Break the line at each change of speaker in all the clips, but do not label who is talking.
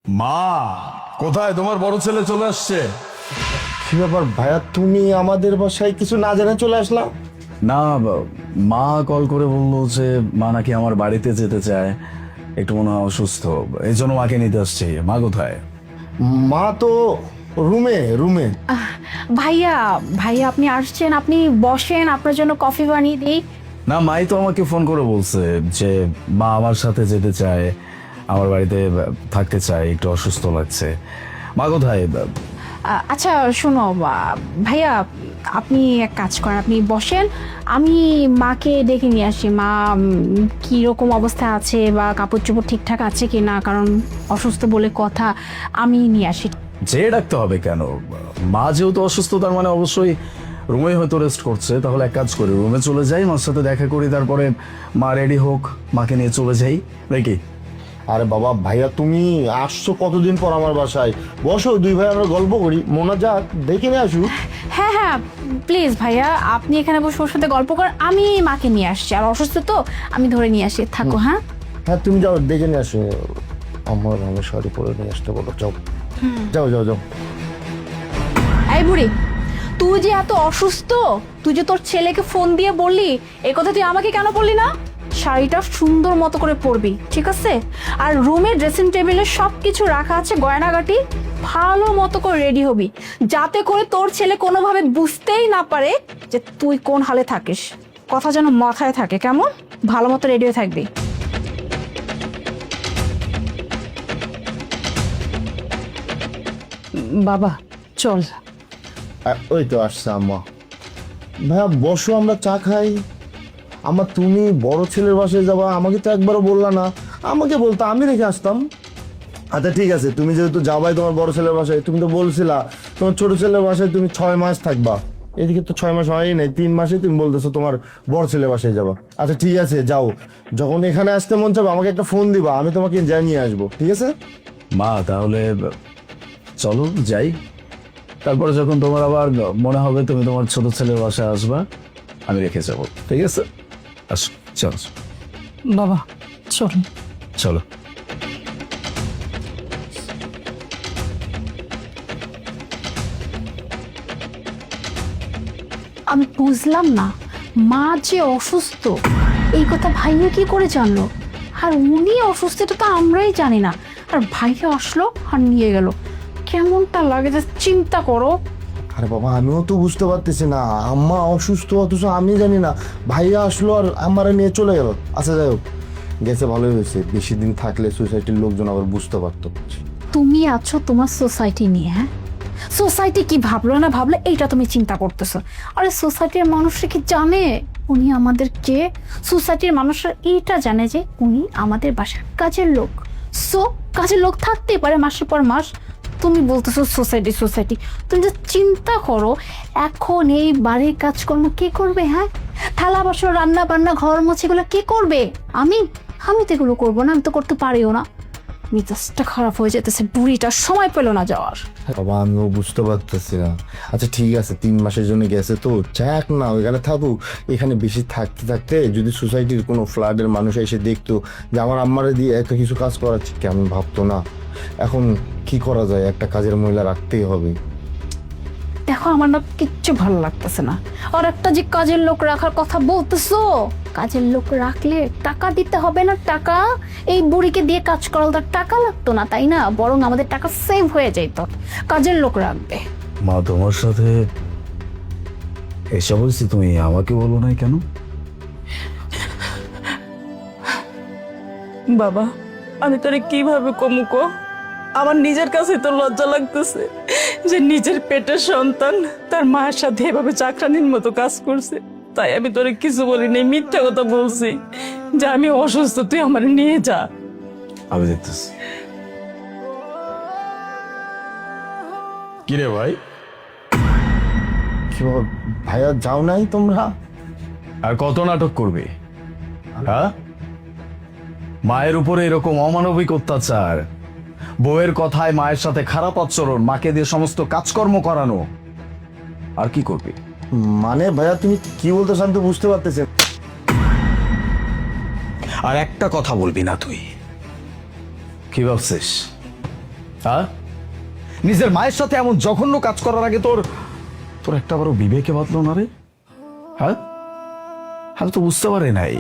মা, কোথায় তোমার বড় ছেলে চলে আসছে?
কি ব্যাপার ভাইয়া, তুমি আমাদের বাসায় কিছু না জেনে চলে আসলাম?
না, মা কল করে বললো যে মা নাকি আমার বাড়িতে যেতে চায়, একটু মনে হয় অসুস্থ, এই জন্য মাকে নিতে আসছি। মা কোথায়?
মা তো রুমে রুমে।
ভাইয়া ভাইয়া আপনি আসছেন, আপনি বসেন, আপনার জন্য কফি বানিয়ে দিই।
না, মাই তো আমাকে ফোন করে বলছে যে মা আমার সাথে যেতে চায়, আমার বাড়িতে থাকতে চায়, একটু অসুস্থ লাগছে। মা কোথায়?
আচ্ছা শোনো ভাইয়া, আপনি এক কাজ করেন, আপনি বসেন, আমি মাকে ডেকে নিয়ে আসি। মা কীরকম অবস্থা আছে বা কাপড় চোপড় ঠিকঠাক আছে কি না, কারণ অসুস্থ বলে কথা, আমি নিয়ে আসি।
যে ডাকতে হবে কেন? মা যেহেতু অসুস্থ, তার মানে অবশ্যই রুমে হয়তো রেস্ট করছে। তাহলে এক কাজ করি, রুমে চলে যাই, মার সাথে দেখা করি, তারপরে মা রেডি হোক, মাকে নিয়ে চলে যাই নাকি?
আরে বাবা ভাইয়া, তুমি আসছো কতদিন পর আমার বাসায়, বসো, দুই ভাই আমরা গল্প করি। মোনা যাক, দেখে নিয়ে আসুক।
হ্যাঁ হ্যাঁ প্লিজ ভাইয়া, আপনি এখানে বসে ওর সাথে গল্প করেন, আমি মাকে নিয়ে আসছি, আর অসুস্থ তো আমি ধরে নিয়ে আসি, থাকো। হ্যাঁ
হ্যাঁ, তুমি যাও, দেখে নিয়ে আসো। আমার আমি শাড়ি পরে নিয়ে আসতে বলো, যাও যাও যাও যাও।
এই বুড়ি, তুই যে এত অসুস্থ, তুই যে তোর ছেলেকে ফোন দিয়ে বললি, এই কথা তুই আমাকে কেন বললি না? শাড়িটা সুন্দর মতো করে পরবি, ঠিক আছে? আর রুমে ড্রেসিং টেবিলে সব কিছু রাখা আছে, গয়নাগাটি, ভালো মতো করে রেডি হবি, যাতে করে তোর ছেলে কোনোভাবে বুঝতেই না পারে যে তুই কোন হালে থাকিস। কথা যেন মাথায় থাকে, কেমন? ভালো মতো রেডি হয়ে থাকবি। বাবা চল।
ওই তো আসছে আম্মা। ভাইয়া বসো, আমরা চা খাই। আমার তুমি বড় ছেলের বাসায় যাবা, আমাকে তো একবারও বললা না। আমাকে বলতো, আমি রেখে আসতাম। আচ্ছা ঠিক আছে, তুমি যেহেতু যাবাই তোমার বড় ছেলের বাসায়, তুমি তো বলছিলা তোমার ছোট ছেলের বাসায় তুমি 6 মাস থাকবা। এদিকে তো 6 মাস হয়ই নাই, 3 মাসে তুমি বলতেছো তোমার বড় ছেলের বাসায় যাবা। আচ্ছা ঠিক আছে, যাও, যখন এখানে আসতে মন চাবে আমাকে একটা ফোন দিবা, আমি তোমাকে জানিয়ে আসবো, ঠিক আছে?
মা তাহলে চলো যাই, তারপরে যখন তোমার আবার মনে হবে তুমি তোমার ছোট ছেলের বাসায় আসবা, আমি রেখে যাবো, ঠিক আছে? আসো, চলো
বাবা চলুন।
চলো।
আমি বুঝলাম না, মা যে অসুস্থ এই কথা ভাইয়া কি করে জানলো? আর উনি অসুস্থ এটা তো আমরাই জানি না, আর ভাইয়া আসলো আর নিয়ে গেল। কেমনটা লাগে যে চিন্তা করো।
আরে বাবা, আমিও তো বুঝতে পারতেছি না, আম্মা অসুস্থ অথচ আমি জানি না। ভাইয়া আসলো আর আমারে নিয়ে চলে গেল। আচ্ছা যাই হোক, গেছে ভালোই হয়েছে, বেশি দিন থাকলে সোসাইটির লোকজন আবার বুঝতে পারতো।
তুমি আছো তোমার সোসাইটি নিয়ে, হ্যাঁ? সোসাইটি কি ভাবলো না ভাবলো এইটা তুমি চিন্তা করতেছো। আরে সোসাইটির মানুষরা কি জানে উনি আমাদের কে? সোসাইটির মানুষরা এইটা জানে যে উনি আমাদের বাসার কাজের লোক। সো কাজের লোক থাকতেই পারে মাসের পর মাস। তুমি বলতেছো সোসাইটি সোসাইটি, তুমি যে চিন্তা করো, এখন এই বাড়ির কাজকর্ম কে করবে? হ্যাঁ, থালা বাসন রান্না বান্না ঘর মোছা এগুলো কে করবে? আমি আমি তো এগুলো করবো না, আমি তো করতে পারিও না। মেজাজটা খারাপ হয়ে যেতেছে, বুড়িটা সময় পেল না যাওয়ার।
বাবা আমিও বুঝতে পারতেছি না। আচ্ছা ঠিক আছে, 3 মাসের জন্য গেছে তো যাক না, ওইখানে থাকুক। এখানে বেশি থাকতে থাকতে যদি সোসাইটির কোনো ফ্লাডের মানুষ এসে দেখতো যে আমার আম্মারে দিয়ে একটা কিছু কাজ করাচ্ছে, কেমন ভাবতো না? এখন কি করা যায়, একটা কাজের মহিলা রাখতেই হবে।
দেখো আমার না কিচ্ছু ভালো লাগতেছে না। আর একটা যে কাজের লোক রাখার কথা বলতেছো, কাজের লোক রাখলে টাকা দিতে হবে না? টাকা এই বুড়িকে দিয়ে কাজ করাল, তার টাকা লাগতো না, তাই না? বরং আমাদের টাকা সেভ হয়ে যেত। কাজের লোক রাখবে।
মা তোমার সাথে এসব বলছি, তুমি আমাকে বলো নাই কেন?
বাবা আমি তোরে কিভাবে কমুকো, আমার নিজের কাছে তো লজ্জা লাগতেছে যে নিজের পেটের সন্তান তার মায়ের সাথে এভাবে চাকরানির মতো কাজ করছে। তাই আমি তোরে কিছু বলি নাই, মিথ্যা কথা বলছি যে আমি অসুস্থ, তুই আমার নিয়ে যা।
আমি দেখতেছি। কিরে ভাই,
কি বাবা, ভাইয়া যাও নাই তোমরা?
আর কত নাটক করবে? হ্যাঁ, মায়ের উপরে এরকম অমানবিক অত্যাচার, বউয়ের কথায় মায়ের সাথে খারাপ আচরণ, মাকে দিয়ে সমস্ত কাজকর্ম করানো, আর কি করবি?
মানে ভাইয়া তুমি কি বলতেছ আমি তো বুঝতে পারতেছি।
আর একটা কথা বলবি না তুই। কি ভাবছিস হ্যাঁ, নিজের মায়ের সাথে এমন জঘন্য কাজ করার আগে তোর তোর একটা বারো বিবেকে বাঁধলো না রে? হ্যাঁ, আমি তো বুঝতে পারি নাই।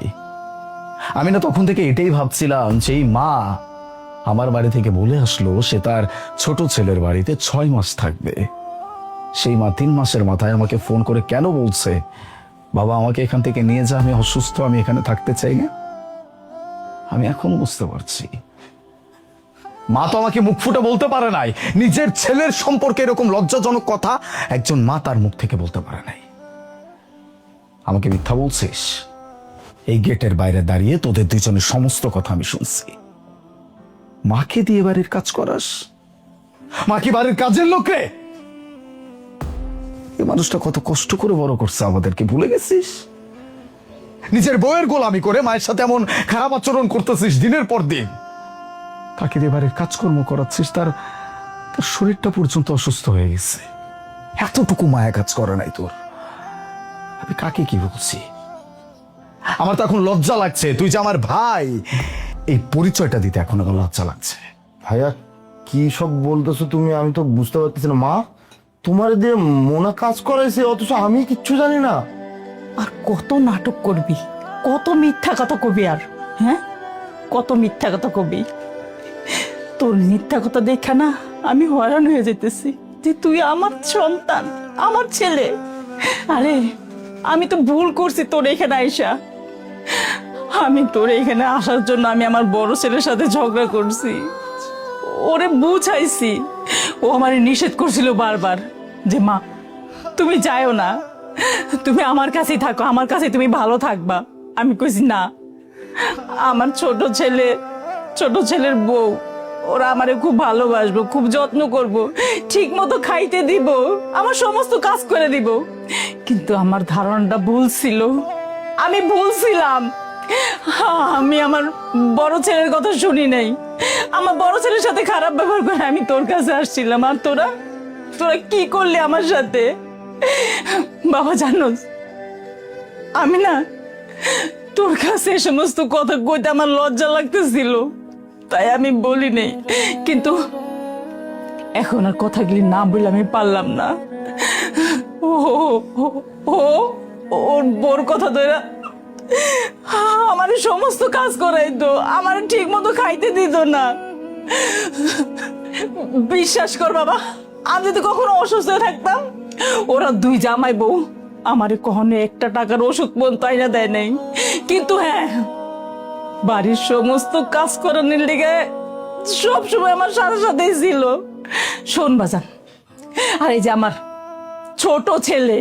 আমি না তখন থেকে এটাই ভাবছিলাম যে এই মা আমার বাড়ি থেকে বলে আসলো সে তার ছোট ছেলের বাড়িতে 6 মাস থাকবে। সেই মা 3 মাসের মাথায় আমাকে ফোন করে কেন বলছে, বাবা আমাকে এখান থেকে নিয়ে যা, আমি অসুস্থ, আমি এখানে থাকতে চাই না। আমি এখন বুঝতে পারছি মা তো আমাকে মুখ ফুটে বলতে পারে নাই, নিজের ছেলের সম্পর্কে এরকম লজ্জাজনক কথা একজন মা তার মুখ থেকে বলতে পারে নাই। আমাকে মিথ্যা বলছিস? এই গেটের বাইরে দাঁড়িয়ে তোদের দুজনের সমস্ত কথা আমি শুনছি। মাকে দিয়ে বাড়ির কাজ করাস? মা কি বাড়ির কাজের লোক রে? এই মানুষটা কত কষ্ট করে বড় করছে আমাদেরকে, ভুলে গেছিস? নিজের বউয়ের গোলামি করে মায়ের সাথে এমন খারাপ আচরণ করতেছিস দিনের পর দিন। তাকে দিয়ে বাড়ির কাজকর্ম করাচ্ছিস, তার তার শরীরটা পর্যন্ত অসুস্থ হয়ে গেছে। এতটুকু মায়া কাজ করে নাই তোর। আমি কাকে কি বলছি? আমার তো এখন লজ্জা লাগছে, তুই যে আমার ভাই এই পরিচয়টা দিতে এখন আমার লজ্জা লাগছে।
ভাইয়া কি সব বলতেছো তুমি? আমি তো বুঝতে পারতেছি না। মা তোমার দিয়ে মোনা কাজ করাইছে অথচ আমি কিচ্ছু জানি না।
আর কত নাটক করবি, কত মিথ্যা কথা কবি, আর হ্যাঁ কত মিথ্যা কথা কবি। তোর মিথ্যা কথা দেখা না আমি হয়রান হয়ে যেতেছি যে তুই আমার সন্তান, আমার ছেলে। আরে আমি তো ভুল করছি তোর এখানে আইসা। আমি তোর এখানে আসার জন্য আমি আমার বড় ছেলের সাথে ঝগড়া করছি, ওরে বুঝাইছি। ও আমার নিষেধ করছিল বারবার যে মা তুমি যাও না, তুমি আমার কাছেই থাকো, আমার কাছে তুমি ভালো থাকবা। আমি কইছি না, আমার ছোট ছেলের বউ, ওরা আমারে খুব ভালোবাসবো, খুব যত্ন করব, ঠিক মতো খাইতে দিব, আমার সমস্ত কাজ করে দিব। কিন্তু আমার ধারণাটা ভুল ছিল, আমি ভুল ছিলাম। আমি আমার বড় ছেলের কথা শুনি নাই, আমার বড় ছেলের সাথে খারাপ ব্যবহার করে আমি তোর কাছে আসছিলাম। আর তোরা কি করলি আমার সাথে? বাবা জানোস, আমি না তোর কাছে এই সমস্ত কথা কইতে আমার লজ্জা লাগতেছিল, তাই আমি বলি নাই। কিন্তু এখন আর কথাগুলি না বলে আমি পারলাম না। ও ওর বোর কথা ধরে আমার সমস্ত কাজ করাইতো, আমার ঠিক মতো খাইতে দিত না। বিশ্বাস কর বাবা, আমি যদি কখনো অসুস্থ থাকতাম, ওরা দুই জামাই বউ আমারে কখনো একটা টাকার ওষুধ পর্যন্ত আইনা দেয় নাই। কিন্তু হ্যাঁ, বাড়ির সমস্ত কাজ করানোর লিগে সবসময় আমার সাথে সাথেই ছিল। শোন বাজান, আর এই যে আমার ছোট ছেলে,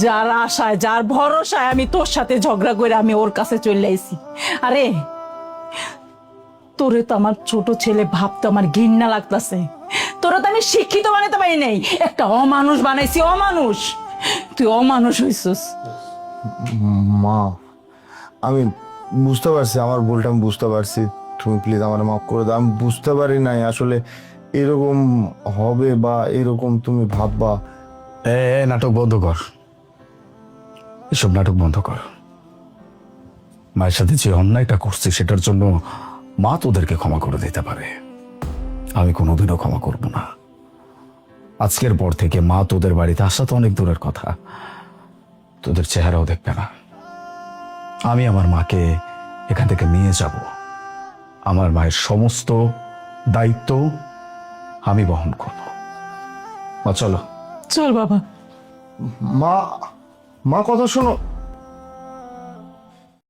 যার আশায় যার ভরসায় আমি তোর সাথে ঝগড়া করে আমি ওর কাছে চলে আইছি। আরে তোরে তো আমার ছোট ছেলে ভাবতে আমার ঘৃণা লাগতেছে। তোরা তো আমি শিক্ষিত বানাতে পারি নাই, একটা অমানুষ বানাইছি, অমানুষ। তুই অমানুষ হইছিস।
মা আমি বুঝতে পারছি, আমার ভুলটা আমি বুঝতে পারছি। তুমি প্লিজ আমার মাফ করে দাও। আমি বুঝতে পারি নাই আসলে এরকম হবে বা এরকম তুমি ভাববা।
নাটক বন্ধ কর, এসব নাটক বন্ধ কর। মায়ের সাথে যে অন্যায়টা করছি সেটার জন্য মা তোদেরকে ক্ষমা করে দিতে পারে, আমি কোনোদিনও ক্ষমা করব না। আজকের পর থেকে মা তোদের বাড়িতে আসা তো অনেক দূরের কথা, তোদের চেহারাও দেখবে না। আমি আমার মাকে এখান থেকে নিয়ে যাব, আমার মায়ের সমস্ত দায়িত্ব আমি বহন করব। মা চলো।
চল বাবা।
মা কথা শোনো।